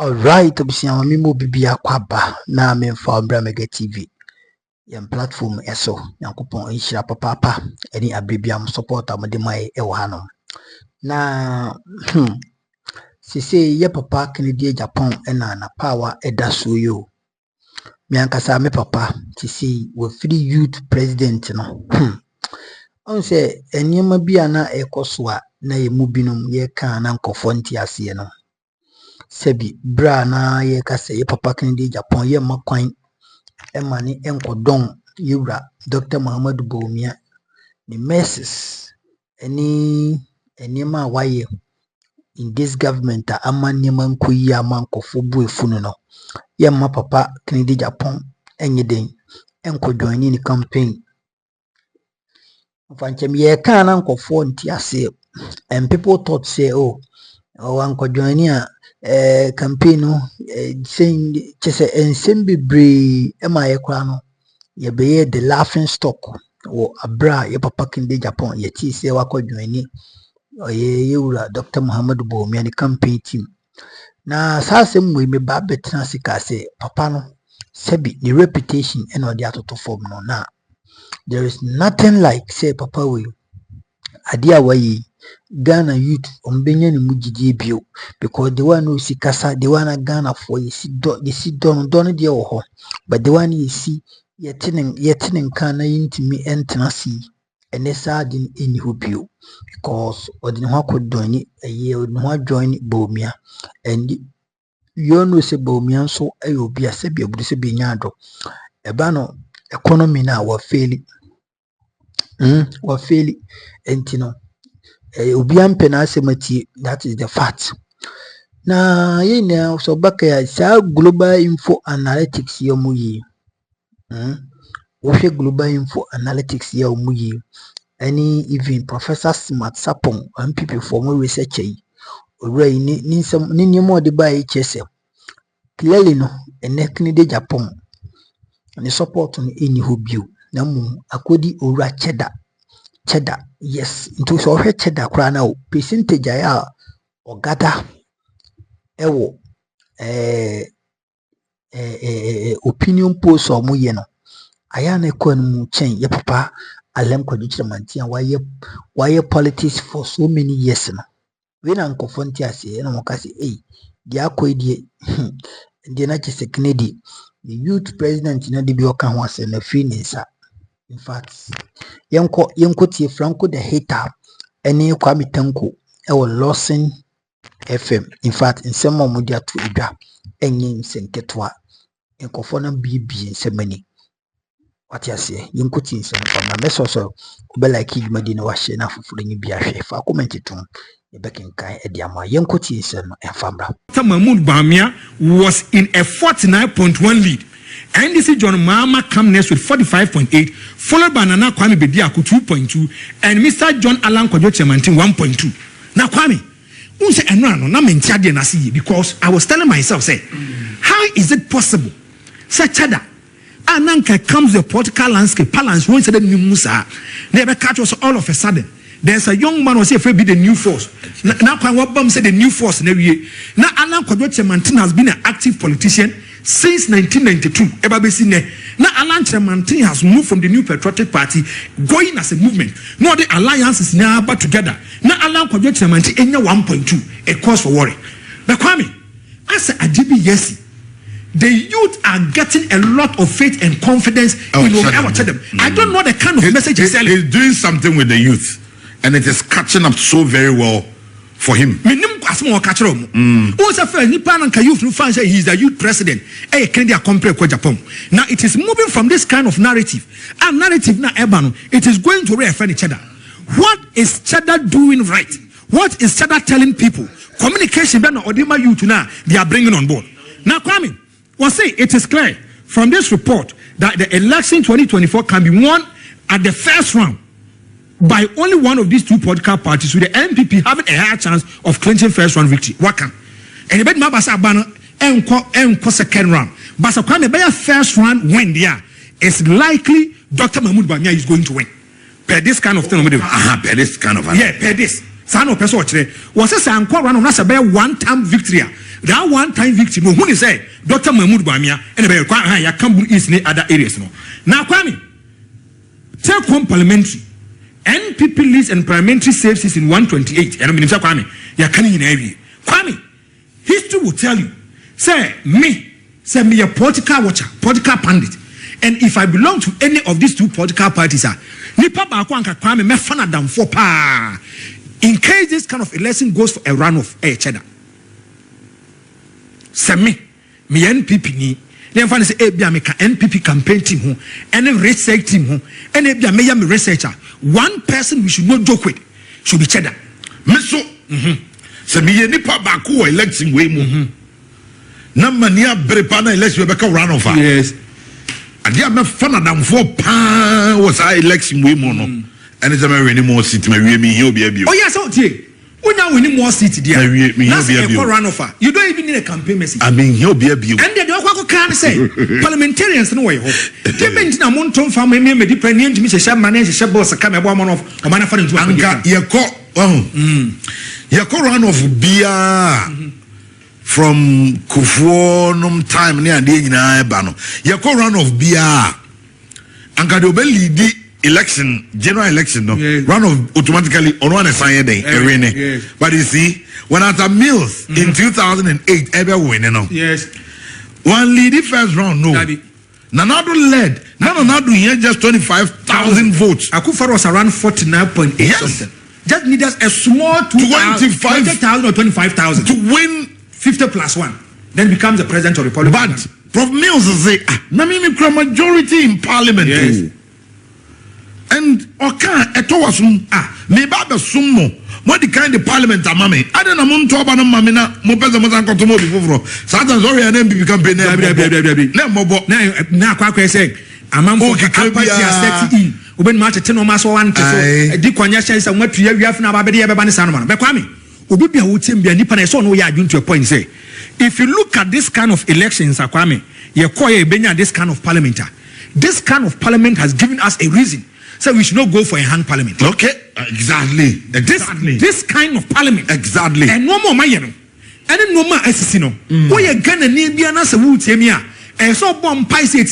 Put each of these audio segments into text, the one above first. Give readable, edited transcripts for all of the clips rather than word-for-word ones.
Alright, obisiama mimo bibia kwaba na memfa Mega TV. Yam platform eso yankopon inhira papa eni abribiam support amade mai ewo hanom. Na sise ye papa Kennedy Agyapong na power edaso yo. Mi ankasa me papa sise we free youth president no. On se enyema bia na ekoso a na ye mubinum ye kan na nkofo ntiase no. Sebi bra na ye kase ye papa Kennedy Agyapong ye makwan emani enkodon yura Dr. Muhammadu Bawumia ni messes enima waye in this government amani manko yi amankofo bu efunu no ye ma papa Kennedy Agyapong enyeden enkodon ni campaign mfanchem ye kan na nkofo ntiase and people thought say ankodon ni a campaign no saying chese ensembe bre ema ye kwa no ye be the laughing stock wo abra ye papa Kennedy Agyapong ye ti se wakodwan ni ye wura Dr. Muhammadu Bawumia ni campaign team na sasem we me ba betra sika se papa no sebi the reputation and all the atoto form no na there is nothing like say papa we adia wayi Ghana youth ombenya ni mujiji bio because the one who see kasa the one Ghana for you see don de ho but the one you see yetinin kana yintimi entenasi enesa din eni ho bio because odin ho akodoni eye odin ho join Bawumia and you know say Bawumia so ayo bia se bia budu se benya ado eba no economy na wa faili entino obiam penase mati that is the fact na ye na so baka ya sa global info analytics ya muyi global info analytics ya muyi any even Professor Smart Sapong NPP for more research yi ori ni mo de ba HSM clearly no ene Kennedy Agyapong ni support no eni ho bio na mu akodi ora cheddar yes into so hwe cheddar kra na percentage ya ogada ewo opinion polls omo ye no aya na ekọ mu chen ye papa alem kwaduchire mantia why politics for so many years no we na nkofo ntiase na mo ka se dia akoidie die na chese Kennedy the youth president na de bi oka ho ase na free nisa. In fact, yenko tie Franco the hater eni Kwame Tanko ewo Lawson FM. In fact, in some media to edwa enye nsenketwa enkofo na bibi nsemani. What you say? Yenko tie nsempa na mesoso be like idmadi na wahye na fufuru nyi bia hwe fa comment to e bekenkan e dia ma yenko tie nsem enfambra. Muhammadu Bawumia was in a 49.1 lead. NDC John Mahama come next with 45.8, followed by Nana Kwame Bediako 2.2, and Mr. John Alan Kwadwo Chemantin 1.2. Now Kwame, unse enrano na mentiade na see because I was telling myself say, how is it possible? Say chada, ananka comes the political landscape balance once the new Musa, never catch us all of a sudden. There's a young man who say be the new force. Now Kwame said the new force now Alan Kwadwo Chemantin has been an active politician since 1992. Now Alan Chemantin has moved from the New Patriotic Party going as a movement. Now the alliance is now but together. Now Alan Kwadwo Chemantin enya 1.2 a cause for worry. But Kwame, as a Ajibi Yesi, the youth are getting a lot of faith and confidence in whatever tell them. I don't know the kind of message he's selling. He's doing something with the youth, and it is catching up so very well for him. He's the youth president. Now it is moving from this kind of narrative. And narrative now, it is going to refer each other. What is Cheddar doing right? What is Cheddar telling people? Communication, youth now they are bringing on board. Now, Kwame, we'll say it is clear from this report that the election 2024 can be won at the first round by only one of these two political parties, with the NPP having a higher chance of clinching first round victory. Waka. And the bed mabasa banner enko second round. But so Kwame by first round win there, it's likely Dr. Muhammadu Bawumia is going to win. Per this kind of thing. Per this kind of per this. Sano person was a anko run on a one-time victory. that one time victim who is say Dr. Mahmoud Bamia and about ya Kambu East in other areas. No. Now, Kwame, take home parliamentary. NPP leads and parliamentary services in 128. And I mean, Kwame, ya canning in area. Kwame, history will tell you. Say me a political watcher, political pundit. And if I belong to any of these two political parties, Nipa Bakwanka Kwame me fana dam for pa. In case this kind of election goes for a runoff, cheddar. Say me NPP ni. Then find say ebia me ka NPP campaign team ho, any research team ho, and ebia me yam researcher. One person we should not joke with should be cheddar. Meso. Say me nipa baako election we mu. Na mania brepana election we beka runoff. Yes. Adia me fana dam for pa was I election we mu no. And it's a very more seat me me here be abi. Oh yes, okay. We now we need more seats there. That's a runoff. You don't even need a campaign message. I mean, he'll be a view. And the Doko can say parliamentarians no way. Depends on Monton family, me depending to Mr. Manage, Shabos, a camera one of a man for into Anga. Yako runoff beer from Kufuonum time near the Bano. Yako runoff beer. Anga do lead election, general election, no, yes. Run of automatically on one side day, yes. But you see, when at a Mills in 2008, ever win, you know, yes, one lead the first round, no, Nanado led, Nanado here just 25,000 votes. Akufaro was around 49.8 yes. something. Just need us a small 20,000 or 25,000 to win 50 plus 1, then becomes the president of the Republic. But Prof Mills say, Namimi majority in Parliament. Yes. And eto wasum me baba summo mo di kind of parliament amame ade na mo nto oba no mame na mo pese mo san koto mo bi foforo satan sorry na MPP campaign na mo bo na akwa say amamfo party accept in oben ma tete no ma so wan so di kwanya shay say matu ya wiaf na ba be de be ba ne san no be kwame obi bia wo tem bia nipa na so no ya adwun to a point say if you look at this kind of elections akwame ye koye benya this kind of parliament has given us a reason. So we should not go for a hung parliament. Okay, exactly. This kind of parliament. Exactly. And no more mayeno. And no more assassino. We are gonna need be an answer would temia. And so bomb pies it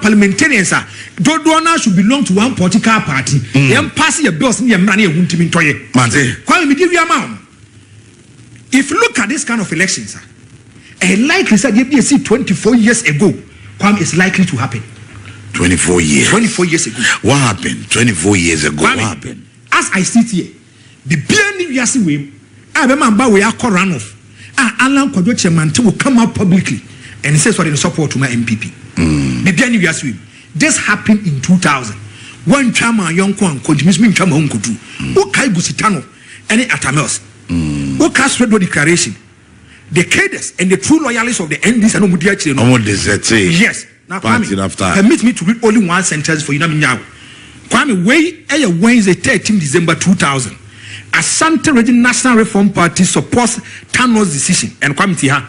parliamentarians are. Dodona should belong to one political party. Then pass your bills in your money won't be toye. Mante. Quite me give you amount. If you look at this kind of elections, and likely said you see 24 years ago, Kwame is likely to happen. 24 years. 24 years ago. What happened 24 years ago? What happened? As I sit here, the BND Yasi Wim, I remember we are runoff. Alan Kwadoche will come out publicly and says what in support to my MPP. The BND Yasi Wim. This happened in 2000. One chama young kwan continues me chama unkutu. Ukai Gusitano, any atamels. Ukas Redo declaration. The cadres and the true loyalists of the NDs and Omudiachi. Yes. Now, Kwame, permit me to read only one sentence for you. Kwame, Wednesday, 13 December 2000. Asante Region National Reform Party supports Tano's decision. And Kwame Tiha,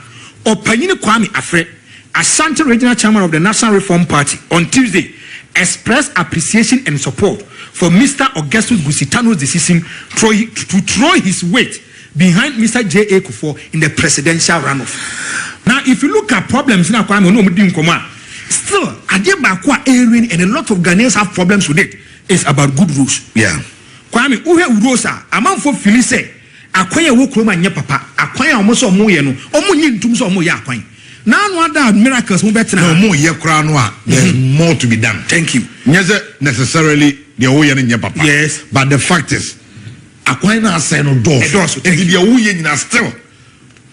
Opanyini Kwame Afre, Asante Regional Chairman of the National Reform Party, on Tuesday, expressed appreciation and support for Mr. Augustus Gusitano's decision to throw his weight behind Mr. J.A. Kufuor in the presidential runoff. Now, if you look at problems in Kwame, still, and a lot of Ghanaians have problems with it. It's about good rules. Yeah. Kwame, uhe urosa, among for Philise, akwanya wukroma nye papa, akwanya omoso omoye no, omonyi ntumso omoye akwanya. Now, no other miracles mo better no more ye kranwa. There's more to be done. Thank you. Yes, necessarily the oye nye papa. Yes. But the fact is, akwanya na say no door. And the oye na still.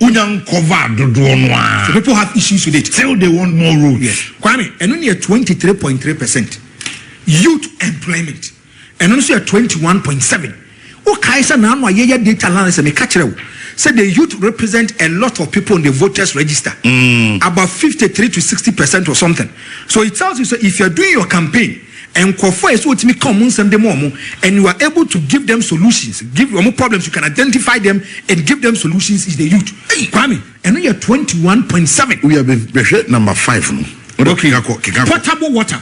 So people have issues with it. Still they want more rules. Yes. Kwame, and only a 23.3% youth employment. And also a 21.7%. Okaisa na no ye data analysis me catch said the youth represent a lot of people on the voters register. About 53 to 60% or something. So it tells you, so if you're doing your campaign and and you are able to give them solutions, give them problems, you can identify them and give them solutions, is the youth. Hey, Kwame, and we are 21.7. We have been number 5. Okay. Potable water,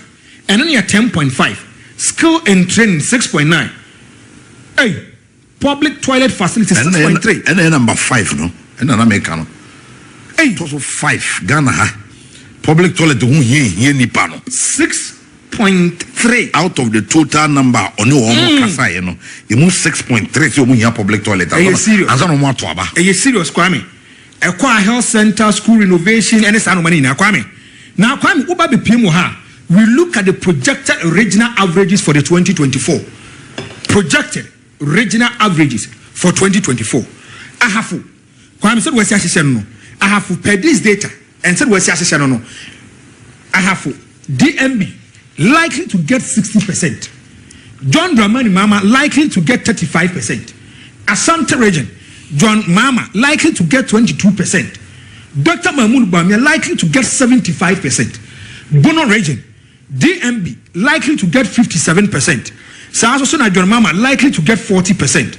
and only a 10.5. Skill and training 6.9. Hey, public toilet facilities 6.3. And then number 5, no? And then American. also 5 Ghana ha. Public toilet here nipa no 6.3 out of the total number ono omo kasa ye no e mu 6.3 so omo here public toilet ansa no mo ato aba e serious Kwame Ekwa health center school renovation and sa no money na Kwame now Kwame uba be pm ha we look at the projected regional averages for the 2024 projected regional averages for 2024 ahafu Kwame said we see asese no ahafu per this data and said we see asese no ahafu DMB likely to get 60%. John Dramani Mama likely to get 35%. Asante region, John Mama likely to get 22%. Dr. Mahmoud Bamia likely to get 75%. Bono region, DMB likely to get 57%. Sahasosona John Mama likely to get 40%.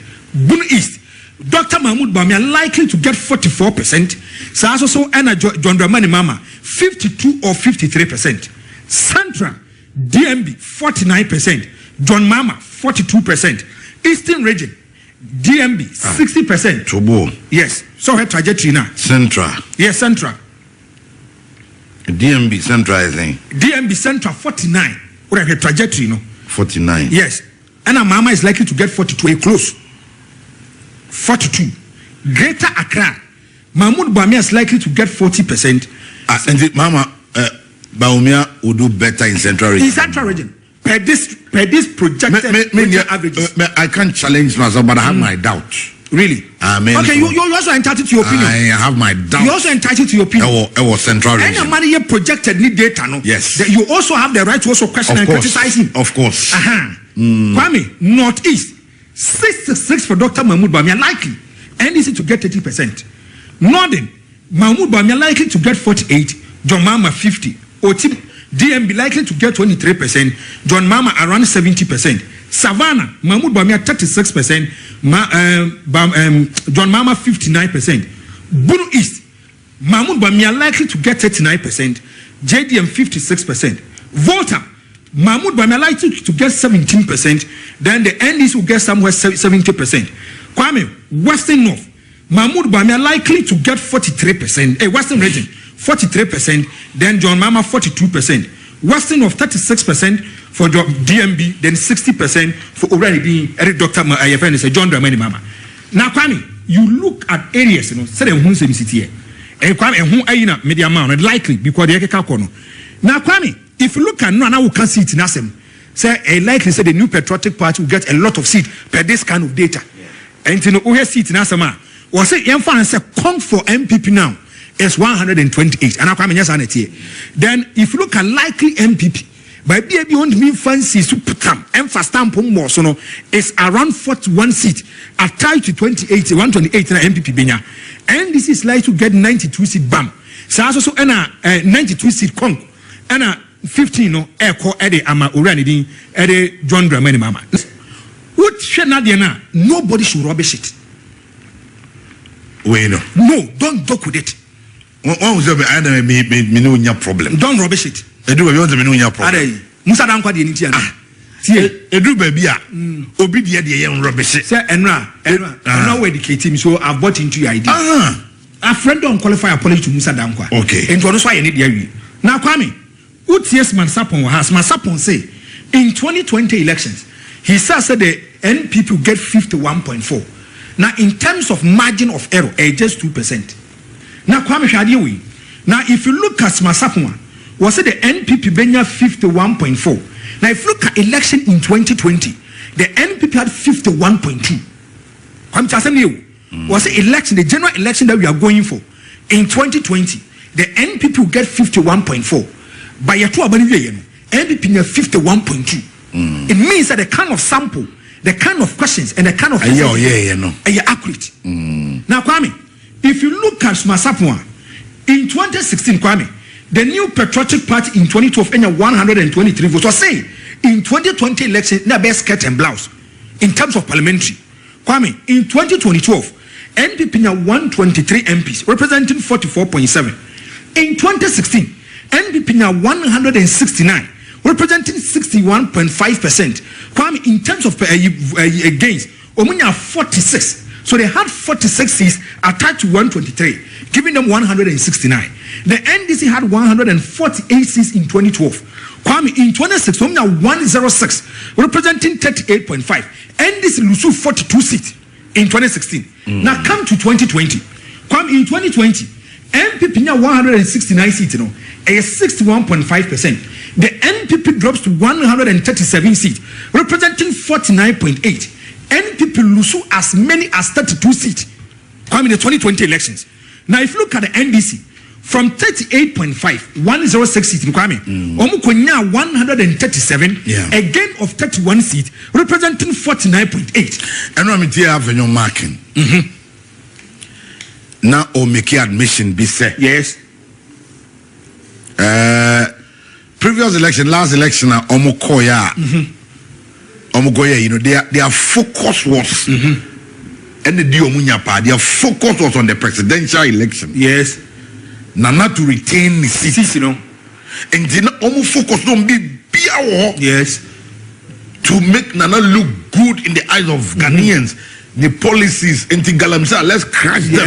Bono East, Dr. Mahmoud Bamia likely to get 44%. Sahasosona John Dramani Mama 52 or 53%. Central DMB 49%, John Mama 42%, Eastern region DMB 60%. Tobo. Yes, so her trajectory now. Central. Yes, Central. DMB Central I think. DMB Central 49. What her trajectory no? 49. Yes, and our Mama is likely to get 42. A close. 42. Greater Accra, Mahmoud Bamia is likely to get 40%. And it, Mama. Baumia will do better in Central region. In Central region, per this projected averages. I can't challenge myself, but I have my doubts. Really? I mean, okay, you also entitled to your opinion. I have my doubts. You also entitled to your opinion. It was Central region. Any money you projected need data, no? Yes. That you also have the right to also question and criticize him. Of course. Kwame, Northeast, 66 for Dr. Mahmoud Bamia likely, NDC to get 30%. Northern, Mahmoud Bamia likely to get 48, John Mama 50. Otip DMB likely to get 23%, John Mama around 70%. Savannah, Mahmoud Bamia 36%, John Mama 59%. Bono East, Mahmoud Bamia likely to get 39%, JDM 56%. Volta, Mahmoud Bamia likely to get 17%, then the NDC will get somewhere 70%. Kwame, Western North, Mahmoud Bamia likely to get 43%, Western region. 43%, then John Mama 42%, Western of 36% for DMB, then 60% for already Eric Dr. IFN is a John Dramani Mama. Now, Kwame, you look at areas, you know, say who say city and Kwame who are media amount likely because they can call. Now, Kwame, if you look at no, now we can see it in Assem. Say a likely say the new patriotic party will get a lot of seats per this kind of data. And you know, we have seats in Assam. Or say, Yanfan say come for MPP now. Is 128 and then if you look at likely MPP by BAB won't mean fancy super and fast stamp more so no is around 41 seat at tied to 128 in MPP Benya and this is like to get 92 seat bam so also 92 seat con and 15 no air core Eddie ama Uranidin Eddie John Dramani Mama what should not nobody should rubbish it. Well, no, don't talk with it. One was a problem. Don't rubbish it. I do a problem. Musa don't quite any tea. A do baby, obedient the young rubbish. Sir, Enra, now educate him, so I've bought into your idea. A friend don't qualify apology to Musa Dankwa. Okay. And that's why I need you. Now, Kwame, what yes, Mansapon has Mansapon say in 2020 elections, he says that the NPP will get 51.4. Now, in terms of margin of error, just 2%. Now, Kwame Shadiwi. Now, if you look at Masapuma, was it the NPP Benya 51.4? Now, if you look at election in 2020, the NPP had 51.2. I'm telling you, was it election, the general election that we are going for in 2020? The NPP will get 51.4. By your two NPP have 51.2. It means that the kind of sample, the kind of questions, and the kind of are accurate. Now, Kwame. If you look at Masapua, in 2016, Kwame, the new patriotic party in 2012 and 123 votes was saying in 2020 election, na best skirt and blouse in terms of parliamentary. Kwame, in 2012, NPP na 123 MPs representing 44.7. In 2016, NPP na 169 representing 61.5%. Kwame, in terms of gains, Omunya 46. So they had 46 seats attached to 123, giving them 169. The NDC had 148 seats in 2012. Kwame, in 2016, 106, representing 38.5. NDC lose 42 seats in 2016. Now come to 2020. Kwame, in 2020, MPP now 169 seats, a 61.5%. The NPP drops to 137 seats, representing 49.8. NPP lose as many as 32 seats. Kwame, in the 2020 elections. Now, if you look at the NDC, from 38.5, 106 seats in Kwame, Omukonya 137, a gain of 31 seats, representing 49.8. And I'm here having your marking. Now, or make admission be said. Yes. Previous election, last election, Omukoya, you know, their focus was, and the Diomunyapa, their focus was on the presidential election. Yes. Nana to retain the seats, you know, and then almost focus on be yes, to make Nana look good in the eyes of Ghanaians. The policies anti Galamsa, let's crash them.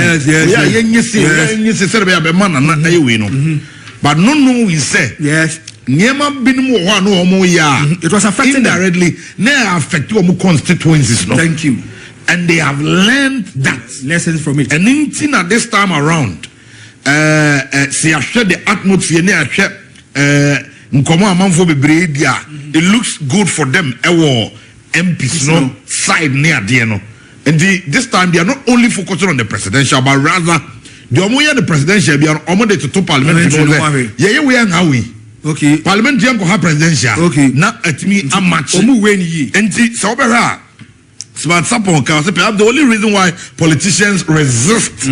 But no, we say yes. It was affecting indirectly. Now affect your constituencies. No? Thank you. And they have learned that lessons from it. And anything at this time around. See, I share the atmosphere. It looks good for them. MPs no side near the and this time they are not only focusing on the presidential, but rather the presidential. They are almost to parliamentary. Yeah, we are now. Okay. Parliamentary have presidential. Okay. Now at me a match. And so perhaps the only reason why politicians resist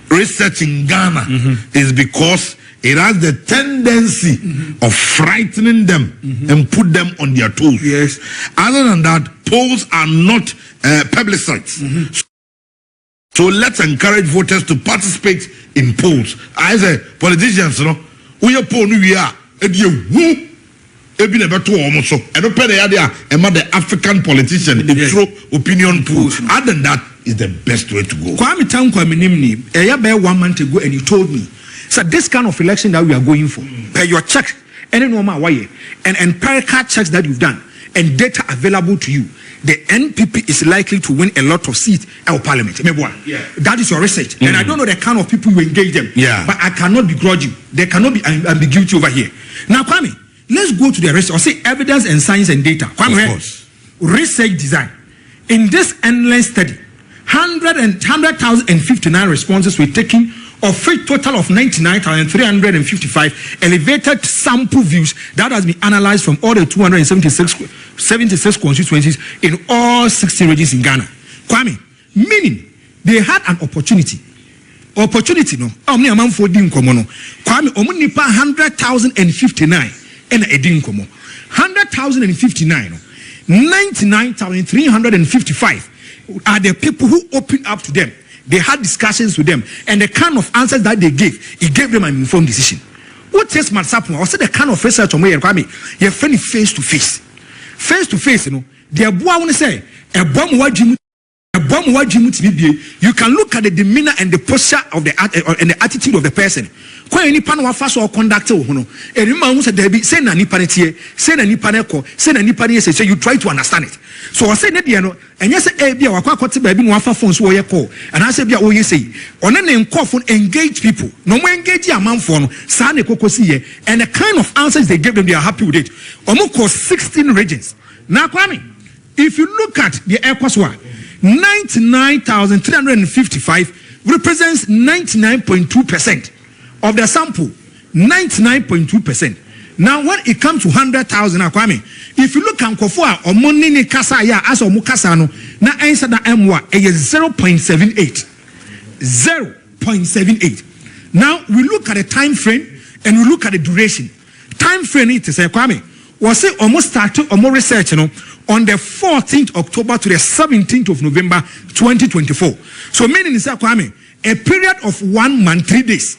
research in Ghana is because it has the tendency of frightening them and put them on their toes. Yes. Other than that, polls are not publicized. So let's encourage voters to participate in polls. I say politicians, you know, we are poll we are the African politician through opinion polls. Other than that is the best way to go. Kwame Tankwame Nimni, about 1 month ago, and you told me, so this kind of election that we are going for, per your check, any normal way, and empirical checks that you've done, and data available to you, the NPP is likely to win a lot of seats in Parliament. Yeah. That is your research, and I don't know the kind of people you engage them. Yeah. But I cannot begrudge you. There cannot be ambiguity over here. Now, Kwame, let's go to the research. Or say evidence and science and data. Kwame, of course. Research design. In this endless study, 100,059 responses were taken, of a total of 99,355 elevated sample views that has been analyzed from all the 276 constituencies in all 60 regions in Ghana. Kwame, meaning they had an opportunity. Opportunity, no. Omni amount for dinkomo no. Kwame, omunipa 100,059 and a dinkomo. 100,059 no. 99,355 are the people who opened up to them. They had discussions with them, and the kind of answers that they gave, it gave them an informed decision. What takes Matsapon? I said the kind of research on where you're friendly face to face. Face to face, you know. The boy want to say a bomb you can look at the demeanor and the posture of the and the attitude of the person. When any panel first or conductor, and remember said there be say na nipa netie, say na nipa neko, say na nipa ne say you try to understand it. So I said that you know, and yes, eh, be our quite baby no afa phones wo ye call, and I said be you say, on an phone engage people, no more engage a man phone, sa ne kokosi ye, and the kind of answers they gave them, they are happy with it. Almost 16 regions. Now, Kwame, if you look at the Equaswa, 99,355 represents 99.2% of the sample. 99.2%. Now, when it comes to 100,000, Kwame, if you look at Kofua or Monini Kasa ya as or Mukasano, na answer the M1 is 0.78. 0.78. Now we look at the time frame and we look at the duration. Time frame it is Kwame was it almost started or more research, you know, on the 14th October to the 17th of November 2024. So meaning is Kwame, a period of 1 month 3 days.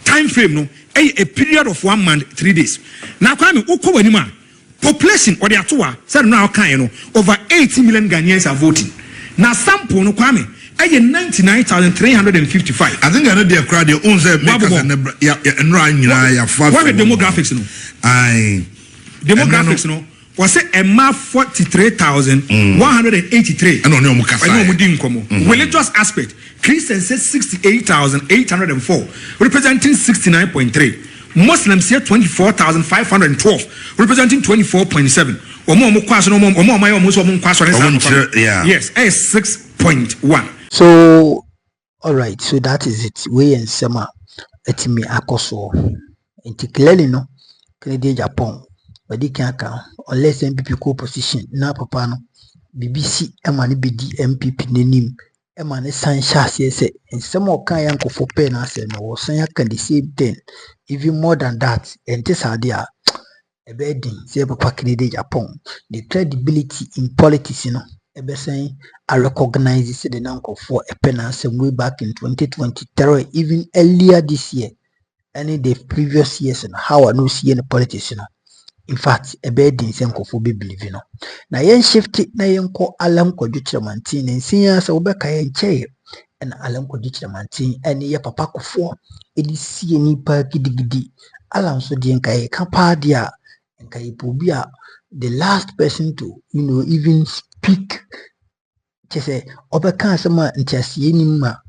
Time frame no, a period of 1 month 3 days. Now Kwame, uko wenima population or the atua said now kind over 80 million Ghanaians are voting. Now sample no Kwame, Aye 99,355. I think I know the crowd the owns makers and what the demographics no? Aye. Demographics no. Was it a map 43,183? I don't know Mukasa. Religious aspect, Christians said 68,804, representing 69.3. Muslims say 24,512, representing 24.7. Yes, 6.1. So, all right. So that is it. We and Sema etimi akoso. Inti clearly no, Kennedy Agyapong. But they can't count unless MPP co-position na papa no BBC emani bedi MPP nenim emani san shase say and some of kan yanko for pen as no san can the same thing even more than that and this idea a bedding say papa Kennedy Agyapong the credibility in politics you know ebe saying I recognize say the nanko for a pen as way back in 2023 even earlier this year any the previous years and how I know see any politics you know. In fact, a bed in Senkofo be believing. Na yen shift na yen ko alam ko jutramantin and senior so beka yen chair and alam ko jutramantin and ye papa kofo edi si ni pa gidigidi alam so di enka ye kapa dia enka ye pobia the last person to even speak say obeka asema ntiasie ni ma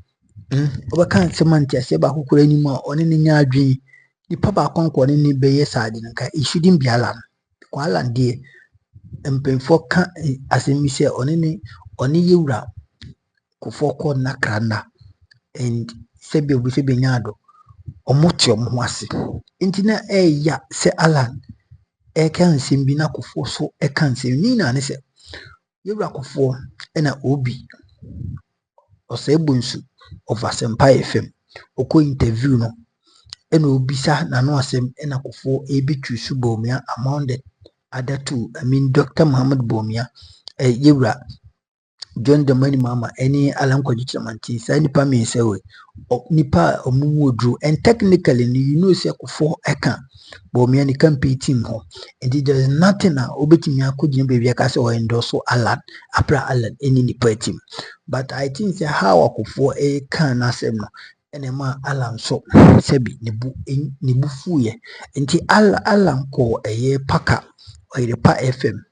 obeka asema ntiasie ba kokora ni ma oni ni nya adwen the papa konko ni beye side nka it shouldn't be alarm kwa alarm die empemfo ka asemi se oni yewura kofo ko na krana and sebe obu sebe nyado omote omho ase intina ya se alarm kan sembi na kofo so kan sembi na ne se yewura kofo na obi osebunsu of Asempa FM oko interview no ena obisa na no asem ena kofo ebitu su bomia among the other two Dr. Muhammad Bomia yewura John the Money Mama any alam kwajitramanti sa nipa me say we nipa omuwodru and technically say kofo eka Bomia ni campaign team ho and there is nothing na obetimi akogin baby aka say o endorse Alan apra Alan any nipa team but I think say how akofo eka na asem no enema alam so sebi nebu fuye nti alam ko paka pa FM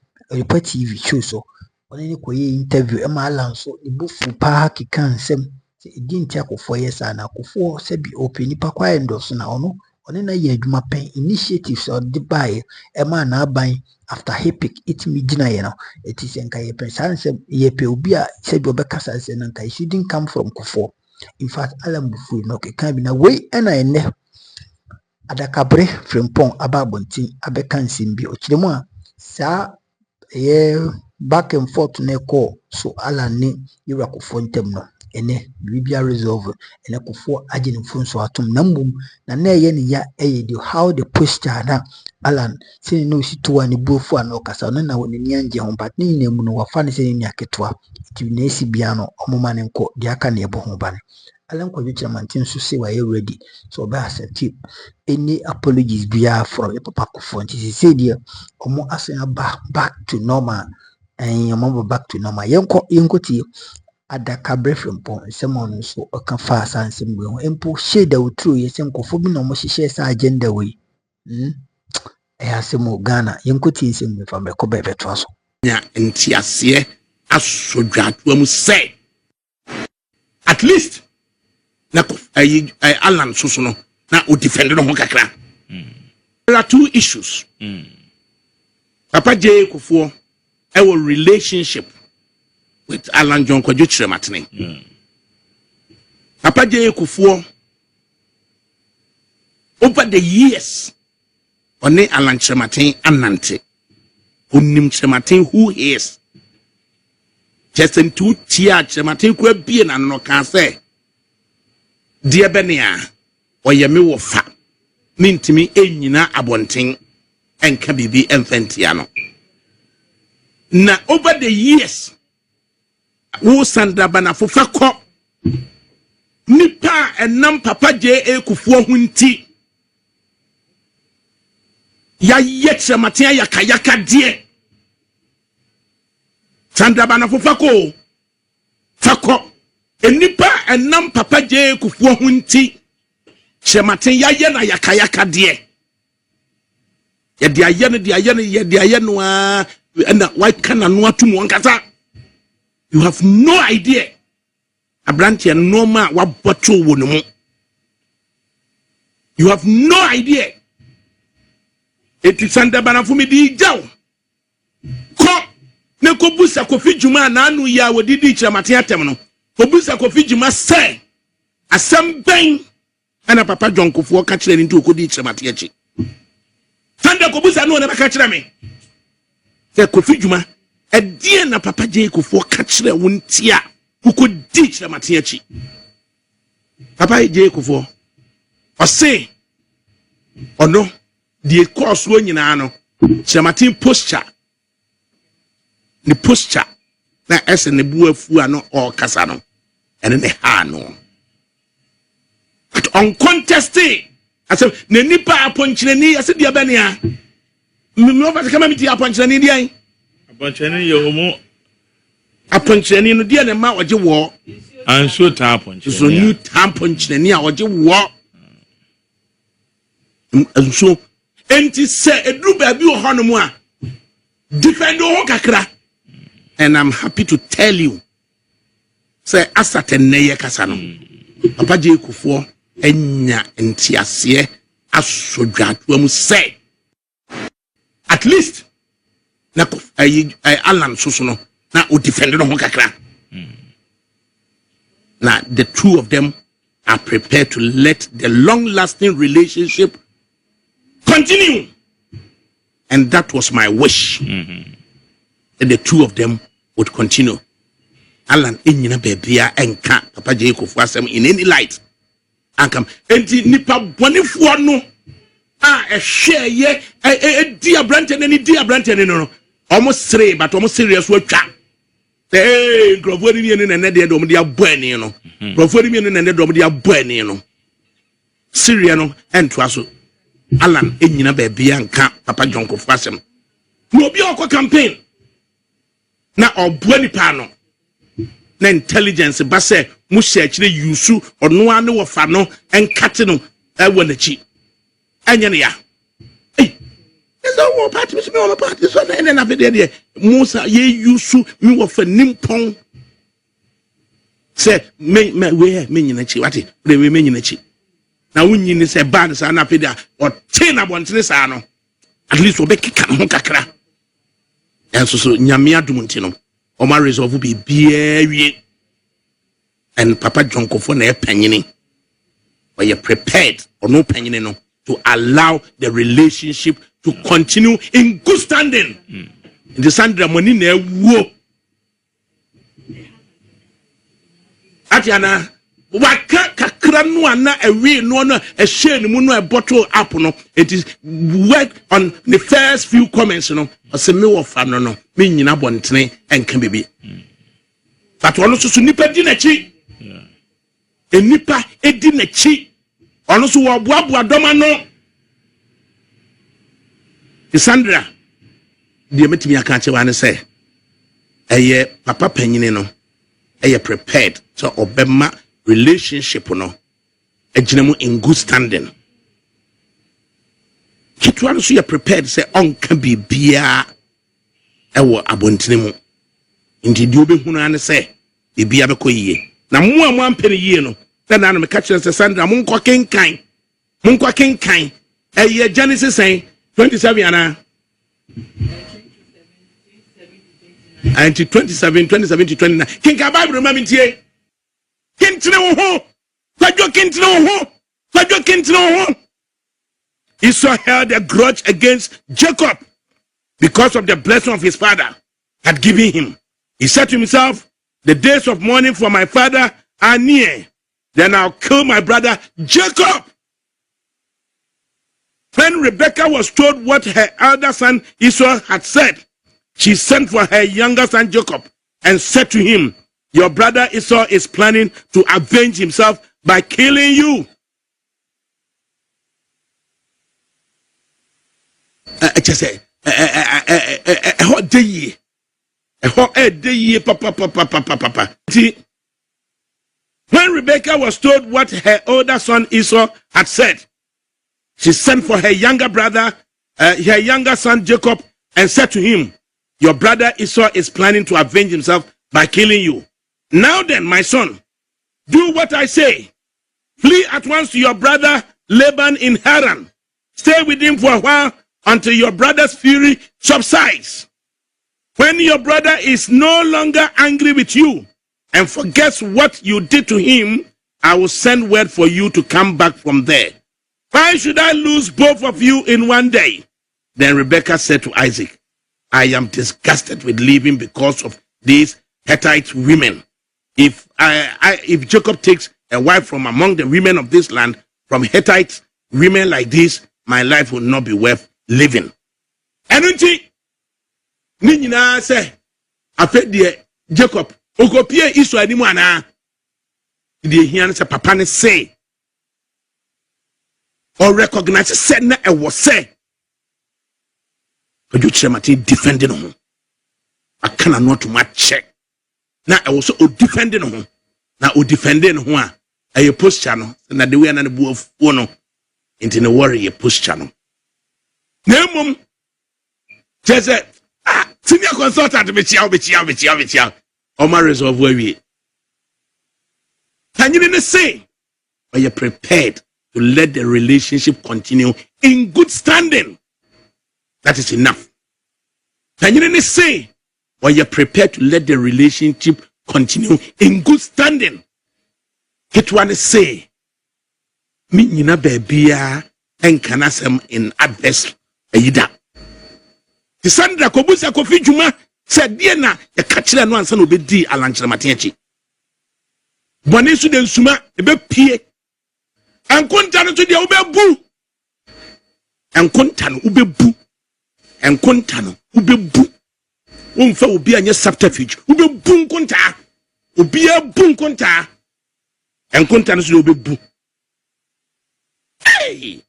pa TV show so oneni ko ye interview ema alam so nebu fu pa kika nsem se edinti akofo yesa na akofo sebi open nipa kwa endorse na ono onena ye adwuma pen initiatives or the buy ema na aban after hepic it me gina ye no it is enka ye pen sansem ye pe obi a sebi obekasa se na nka it shouldn't come from kofo. In fact, alam bufu no can be na way ena ene adakabre frimpong ababontin abekan simbi ochiremu a sa ye back and forth na call so ala ni yura kofo ntem no ene bibia resolve ene kofo agene funso atom na mbum na na ye ne ya the how the posture na alan say no situwa ni bofu ano kasa no na woni ni anje ho but ni nemu no wafa ne say ni aketwa ti na esi bia no omoma ne nko dia aka na ebo ho ba ne alan kwajitramantin so say we ready so ba accept any apologies bia from your papa kofo nti say dia omo asen back to normal and omo back to normal yenko ti adakabre frimpong semon so oka fa sansem we empo shade utru yesem kofo bi no mo hihye sa agenda we asemo Ghana yenko ti nsem me fa me ko bebe to aso nya ntiase asodwatu am say at least na Alan so no na o defend no ho kakra there are two issues Papa J Kofo our relationship with Alan John Kwajuchirematene Papa J Kofo over the years on Alan Chirematene anante unim Chirematene who is just in two tia Chirematene kwa bie na no kan say dear Benia or Yami Wofa Nintimi Enyina Abonting and Kabibi Enfentiano. Na over the years, who Sandra Banafufako Nipa and Nam Papa J. Kufu Hunti Ya Yetcha Matia Yakayaka dear Sandra Banafufako Fako enipa enam papa je kufuo hunti chematen yaye na yakayaka de ye de aye no a na why can no atum wankasa. You have no idea abrantia normal waboto wo no mu. You have no idea. It is under banafumi di jaw ko ne ko busa Kofi Dwuma na anu ya wodidi chemate atem no ko busa Kofi Dwuma say asem ben ana papa John Kufuor ka kire ni nti okodi chemate achi sanda ko busa no ne ka kire me say Kofi Dwuma edie na papa John Kufuor ka kire wonti a okodi chemate achi papa John Kufuor o say ono the course when you know chemate posture the posture na ese ne buafu ano or kasa no ene ne ha no but uncontested asem ne nipa aponchirani ase dia bane a no ba kama miti aponchirani dia aponchirani ye homo aponchirani no dia ne ma oje wo anso ta aponchirani so new aponchirani a oje wo anso enti se edru ba bi o hono mu a defend o kakra. And I'm happy to tell you, say asatene kasa no. Papa J Kufuor enya entiase asodwatu am say. At least na Alan Susu no na o defend no kakra. Now the two of them are prepared to let the long-lasting relationship continue, and that was my wish. And the two of them would continue. Alan enyina bebia enka Papa J Kufuor asem in any light. Ankam enti nipa bonifuo no a share ye dia branten ni dia branten no. Almost three but almost serious wo twa. Hey, grofori mi ne ne de dom dia boani no. Grofori mi ne ne dom dia boani no. Syria no ento aso. Alan enyina bebia enka Papa John Kufuor asem. No obi okọ campaign na obuani pa no na intelligence ba se mu search yusu ono ane wo fa no enkate no e wo nachi anya ne ya eso wo party me wo party so na na fede de musa ye yusu mi wo fa nimpon se me nyina chi wati we me nyina chi na wunyi ni se ban sa na fede o te na bontene sa no at least obekika ho kakra. And so nyame adum ntino o ma resolve be biawie, and Papa John Kufuor na panyini but you prepared or no panyini no to allow the relationship to continue in good standing. The Sandra money na wo atiana waka kakra no ana ewe no no e share mu no e bottle up no. It is work on the first few comments no ase me wo fa no no me nyina bontene enka bebi but ono so nipa di na chi enipa edi na chi ono so wo boaboa doma no. Sandra de metimi aka che wa ne say eye papa panyine no eye prepared so obema relationship no ejinamu in good standing. Kitwa so you prepared say onka bibia ewo abontene mu nti di obehunu ane say bibia beko yie na mu ampene yie no na me ka kire say Sandra monkwa kenkan eye Genesis say 27 ana and 27 to 29 kinka Bible remember ntie kintene wo ho kwadwo kintene wo ho. Esau held a grudge against Jacob because of the blessing of his father had given him. He said to himself, the days of mourning for my father are near. Then I'll kill my brother Jacob. When Rebekah was told what her elder son Esau had said, she sent for her younger son Jacob and said to him, your brother Esau is planning to avenge himself by killing you. Just say, hot day, papa. When Rebecca was told what her older son Esau had said, she sent for her younger brother, her younger son Jacob, and said to him, your brother Esau is planning to avenge himself by killing you. Now then, my son, do what I say. Flee at once to your brother Laban in Haran. Stay with him for a while until your brother's fury subsides. When your brother is no longer angry with you and forgets what you did to him, I will send word for you to come back from there. Why should I lose both of you in one day? Then Rebekah said to Isaac, I am disgusted with living because of these Hittite women. If Jacob takes a wife from among the women of this land, from Hittite women like this, my life will not be worth living. And Nina say, I fed the Jacob, Okopie Israel ni mwana. The here say papa ne say, or recognize said na e was say. But you chemati defending him. I cannot not to match check. Now I was defending him. Now o defending him. A post channel, and that the way and the boo of one into the warrior post channel. Nemum just senior consultant Bichia. Oma resolve where we. Can you say? Are you prepared to let the relationship continue in good standing? That is enough. Can you say? Are you prepared to let the relationship continue in good standing? It want to say, me nina bebia enkanasem in adverse ayida. The Sandra Kobusa Kofi Juma said, Diana, the catcher no answer no be di alanchra matiachi. Bonesu den suma ebe pie. And kontano to the ubebu. And kontano ubebu. And kontano ubebu. Umfa ubi anye subterfuge. Ubebu konta. Ubi bu konta. And kontano to the ubebu. Hey!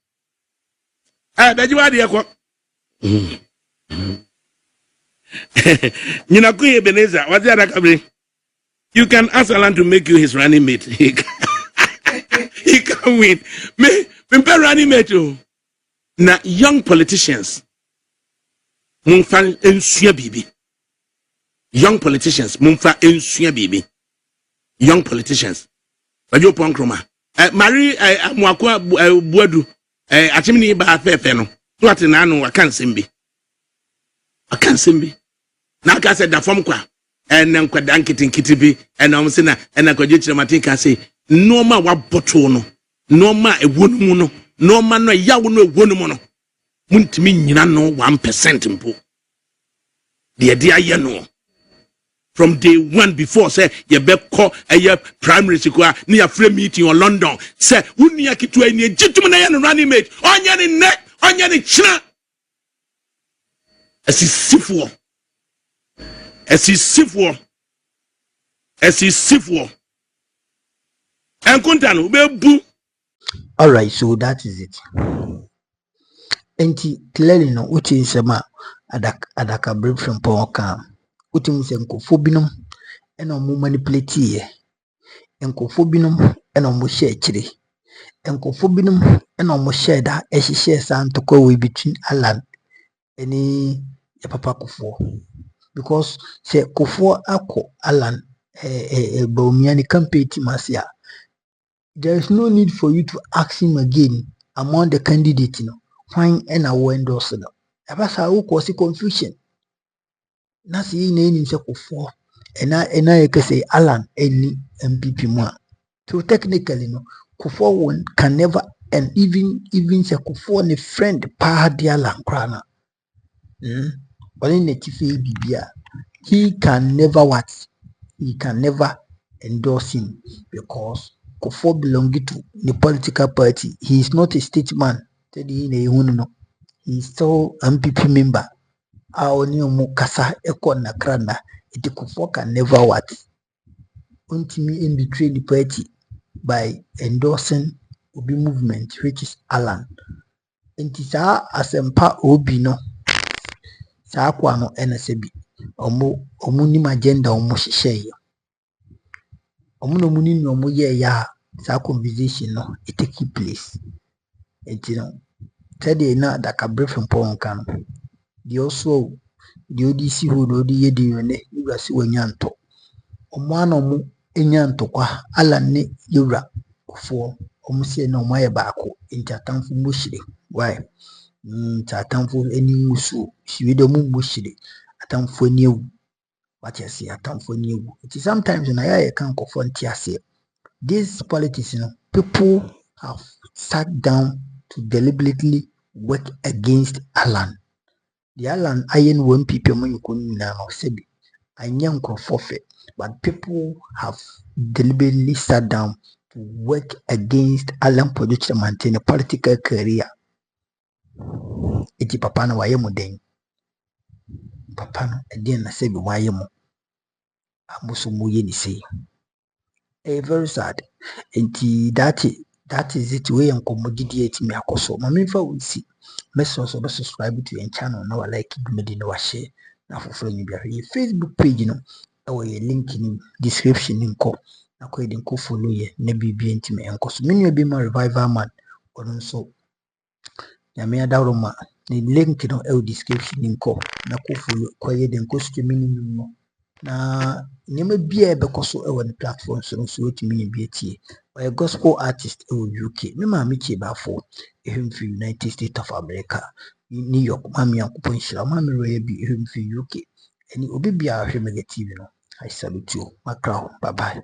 That you are there. Ebenezer, what's the other? You can ask Alan to make you his running mate. He can win. Me running mate. Now, young politicians, Mumfa ensuya bibi. Young politicians, Mumfa ensuya bibi. Young politicians. Bajo Ponkroma. Marie Mwakwa Buadu. Achimini ba fefe no. Tuati na anu wakansimbi. Wakansimbi. Na aka said da form kwa. Ena nkwada nkitinkitibi. Ena omsina. Ena kwa jichira matika say. Noma wa boto no. Noma ewonu mu no. Noma no yawo no ewonu mu no. Muntimi nyina no 1% mpo. The idea ye no. From day one before say you be call a primary school near free meeting in London. Say unia kitu eni jitum na yan running mate. Onya ni ne, onya ni china. Esi sifuo. Enkontano be bu. All right, so that is it. Enti clearly no uti sema adaka brief from Poka. Uti nkofo binom ena omo manipulate ye. Nkofo binom ena omo share chire. Nkofo binom ena omo share da ehihye santoko we between Alan eni ya papa Kofo. Because se Kofo ako Alan Baumiani campaign masia. There is no need for you to ask him again among the candidates, why and I will endorse them. Abasa who cause confusion. Nasi name se Kofo and I can say Alan any MPP more. So technically Kofo can never and even say Kofo ne friend pa dia Alan krana. But in the TV Bibia, he can never endorse him because Kofo belonging to the political party. He is not a statesman. He is still MPP member. Aoni mukasa eko na krana. Iti Kofo can never Untimi in betray the party by endorsing Obi movement, which is Alan. Intisa asempa Obi no. Sa kwa no NSB. Omu ni agenda omu shishe yo. omuno muni no mo ye ya sa conversation no it take place enti no tede na daka briefing pon kan di also di odisi hu no di ye di ne yura si wanyanto omo ana mo enyanto kwa ala ne yura fo omo se na omo ye baako enti atamfo mo hire why atamfo eni musu shiwido mu mushire atamfo ni ewu what you see atamfo ni ewu it is sometimes na ya kan kofo ntiase this politics, people have sat down to deliberately work against Alan. The Alan iron one people when you couldn't now say young forfeit, but people have deliberately sat down to work against Alan Product to maintain a political career. Iti papa na waye mo den. Papa no again na say be waye mo. Amuso mo ye ni say. Very sad. And that is it way and commodity me akoso. Mami fa we see. Message so subscribe to your channel now like it no share. Na for friend you be Facebook page no. Or your link in description in ko. Na ko edin ko follow ye na bibi ntime enko so. Me be my revival man. Ono so ya me adawroma ni link no e description in ko. Na ko follow ko ye den ko streaming no. Na nyema bia bekoso e won platform so wetimi bia tie o gospel artist e UK me ma me tie ba fo ehemfi United States of America New York mami yakupon shira mami roye bi ehemfi UK eni obi bia ahwe mega TV no I salute you makra bye bye.